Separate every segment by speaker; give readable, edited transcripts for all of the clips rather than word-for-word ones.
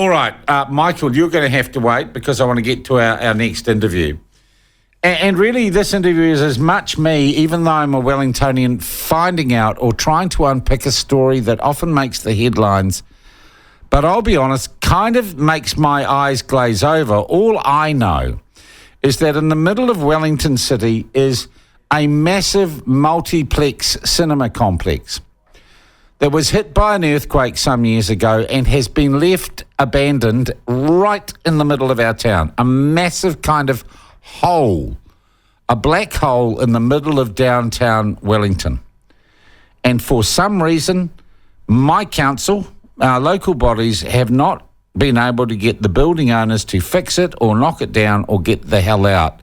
Speaker 1: All right, Michael, you're going to have to wait because I want to get to our next interview. And really, this interview is as much me, even though I'm a Wellingtonian, finding out or trying to unpick a story that often makes the headlines, but I'll be honest, kind of makes my eyes glaze over. All I know is that in the middle of Wellington City is a massive multiplex cinema complex that was hit by an earthquake some years ago and has been left abandoned right in the middle of our town. A massive kind of hole, a black hole in the middle of downtown Wellington. And for some reason, my council, our local bodies, have not been able to get the building owners to fix it or knock it down or get the hell out.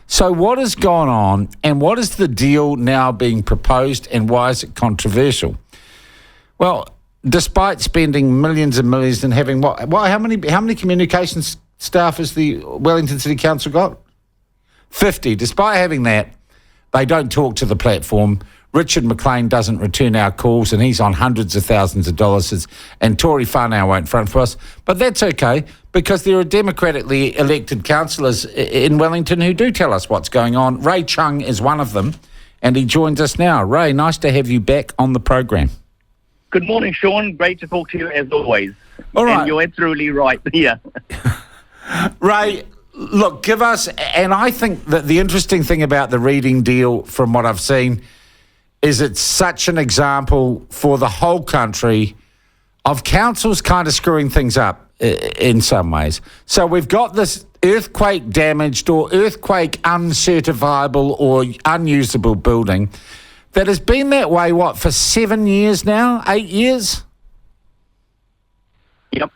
Speaker 1: So what has gone on, and what is the deal now being proposed, and why is it controversial? Well, despite spending millions and millions and having how many communications staff has the Wellington City Council got? 50. Despite having that, they don't talk to the platform. Richard McLean doesn't return our calls, and he's on hundreds of thousands of dollars, and Tory Whanau won't front for us. But that's okay, because there are democratically elected councillors in Wellington who do tell us what's going on. Ray Chung is one of them, and he joins us now. Ray, nice to have you back on the program.
Speaker 2: Good morning, Sean. Great to talk to you as always.
Speaker 1: All right.
Speaker 2: And you're absolutely right. Yeah.
Speaker 1: Ray, look, give us, and I think that the interesting thing about the Reading deal, from what I've seen, is it's such an example for the whole country of councils kind of screwing things up in some ways. So we've got this earthquake damaged or earthquake uncertifiable or unusable building that has been that way, for 7 years now, 8 years?
Speaker 2: Yep.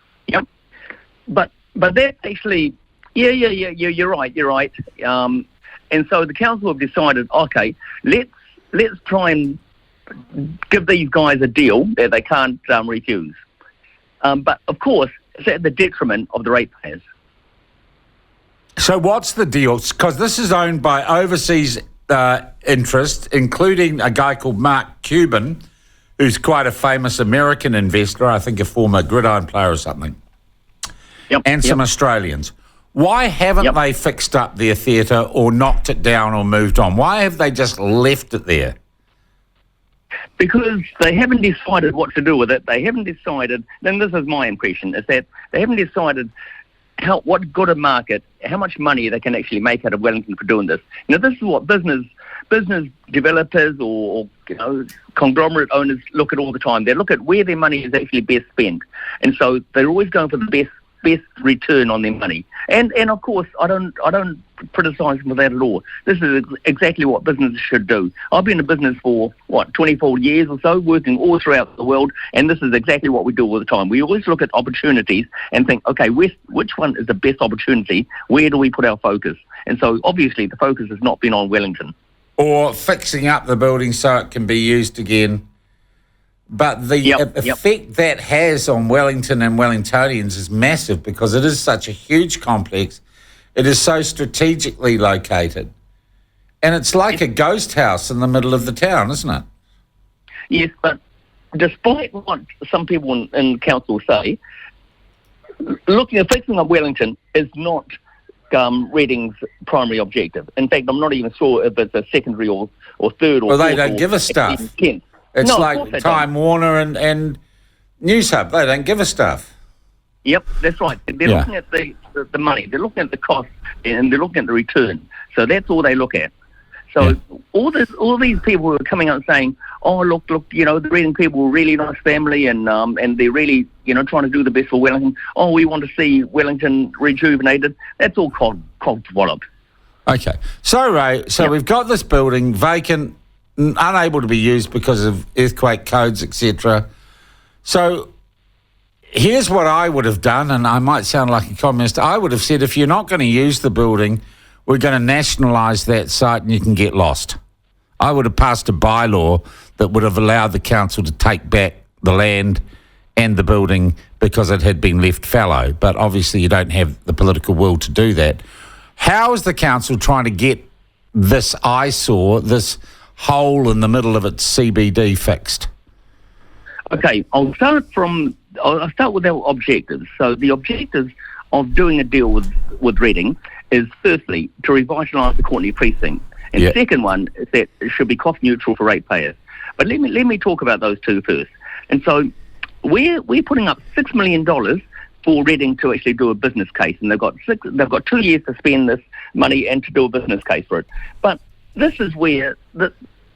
Speaker 2: But that's actually, you're right. And so the council have decided, okay, let's try and give these guys a deal that they can't refuse. But of course, it's at the detriment of the ratepayers.
Speaker 1: So what's the deal? Because this is owned by overseas interest, including a guy called Mark Cuban, who's quite a famous American investor, I think a former gridiron player or something, and some Australians. Why haven't they fixed up their theatre or knocked it down or moved on? Why have they just left it there?
Speaker 2: Because they haven't decided what to do with it. They haven't decided, and this is my impression, is that they haven't decided what good a market, how much money they can actually make out of Wellington for doing this. Now, this is what business developers or conglomerate owners look at all the time. They look at where their money is actually best spent, and so they're always going for the best return on their money. And of course, I don't criticise them for that at all. This is exactly what businesses should do. I've been in business for 24 years or so, working all throughout the world, and this is exactly what we do all the time. We always look at opportunities and think, okay, which one is the best opportunity? Where do we put our focus? And so obviously the focus has not been on Wellington.
Speaker 1: Or fixing up the building so it can be used again. But the effect that has on Wellington and Wellingtonians is massive, because it is such a huge complex. It is so strategically located. And it's like a ghost house in the middle of the town, isn't it?
Speaker 2: Yes, but despite what some people in council say, looking at fixing up Wellington is not Reading's primary objective. In fact, I'm not even sure if it's a secondary or third or fourth. Well,
Speaker 1: they don't give a stuff. It's like Time Warner and News Hub. They don't give a stuff.
Speaker 2: Yep, that's right. They're looking at the money. They're looking at the cost, and they're looking at the return. So that's all they look at. So all these people who are coming out and saying, "Oh, look, the Reading people are a really nice family, and they're really trying to do the best for Wellington. Oh, we want to see Wellington rejuvenated." That's all cogged wallop.
Speaker 1: Okay, so Ray, we've got this building vacant, unable to be used because of earthquake codes, etc. So here's what I would have done, and I might sound like a communist. I would have said, if you're not going to use the building, we're going to nationalise that site and you can get lost. I would have passed a bylaw that would have allowed the council to take back the land and the building because it had been left fallow. But obviously you don't have the political will to do that. How is the council trying to get this eyesore, this hole in the middle of its CBD, fixed?
Speaker 2: Okay, I'll start from I'll start with our objectives. So the objectives of doing a deal with Reading is firstly to revitalise the Courtenay precinct, and second one is that it should be cost neutral for ratepayers. But let me talk about those two first. And so we're putting up $6 million for Reading to actually do a business case, and they've got 2 years to spend this money and to do a business case for it. But this is where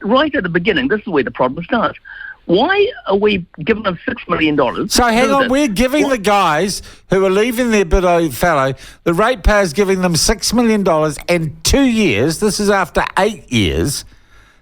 Speaker 2: right at the beginning, this is where the problem starts. Why are we giving them $6 million?
Speaker 1: So hang on, we're giving the guys who are leaving their biddo fallow, the ratepayers giving them $6 million and 2 years, this is after 8 years,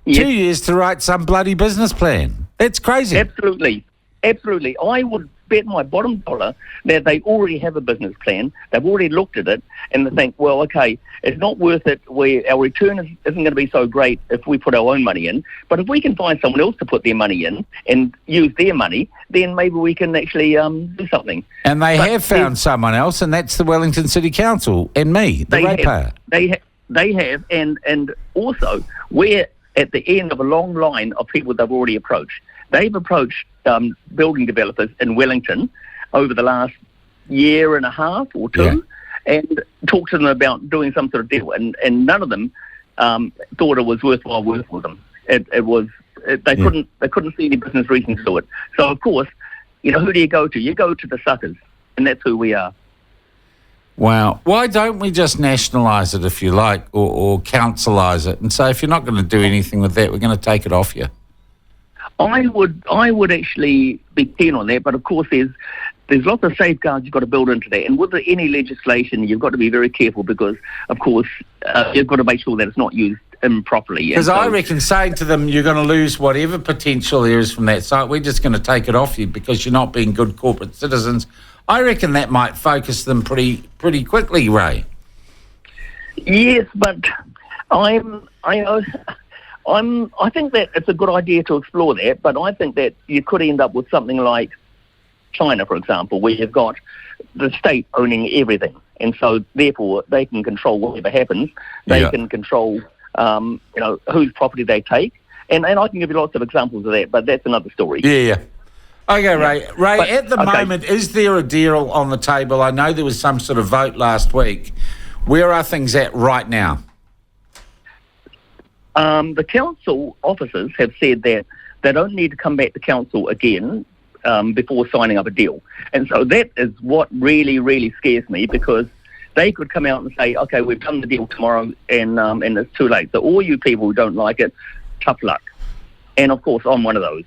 Speaker 1: 2 years to write some bloody business plan. That's crazy.
Speaker 2: Absolutely. I would bet my bottom dollar that they already have a business plan. They've already looked at it and they think, well, okay, it's not worth it. Our return isn't going to be so great if we put our own money in. But if we can find someone else to put their money in and use their money, then maybe we can actually do something.
Speaker 1: And they have found someone else, and that's the Wellington City Council and me, the ratepayer.
Speaker 2: They have, and also we're at the end of a long line of people they've already approached. They've approached building developers in Wellington over the last year and a half or two, and talked to them about doing some sort of deal, and none of them thought it was worthwhile working with them. They couldn't see any business reason to do it. So of course, who do you go to? You go to the suckers, and that's who we are.
Speaker 1: Wow. Why don't we just nationalise it, if you like, or councilise it, and say, if you're not going to do anything with that, we're going to take it off you?
Speaker 2: I would actually be keen on that, but of course there's lots of safeguards you've got to build into that. And with any legislation, you've got to be very careful because, of course, you've got to make sure that it's not used improperly.
Speaker 1: Because I reckon saying to them, you're going to lose whatever potential there is from that site, we're just going to take it off you because you're not being good corporate citizens, I reckon that might focus them pretty quickly, Ray.
Speaker 2: Yes, but I think that it's a good idea to explore that, but I think that you could end up with something like China, for example, where you've got the state owning everything, and so therefore they can control whatever happens. They can control, whose property they take, and I can give you lots of examples of that, but that's another story.
Speaker 1: Yeah. Okay, Ray. But, at the moment, is there a deal on the table? I know there was some sort of vote last week. Where are things at right now?
Speaker 2: The council officers have said that they don't need to come back to council again before signing up a deal. And so that is what really, really scares me, because they could come out and say, okay, we've done the deal tomorrow and it's too late. So all you people who don't like it, tough luck. And of course, I'm one of those.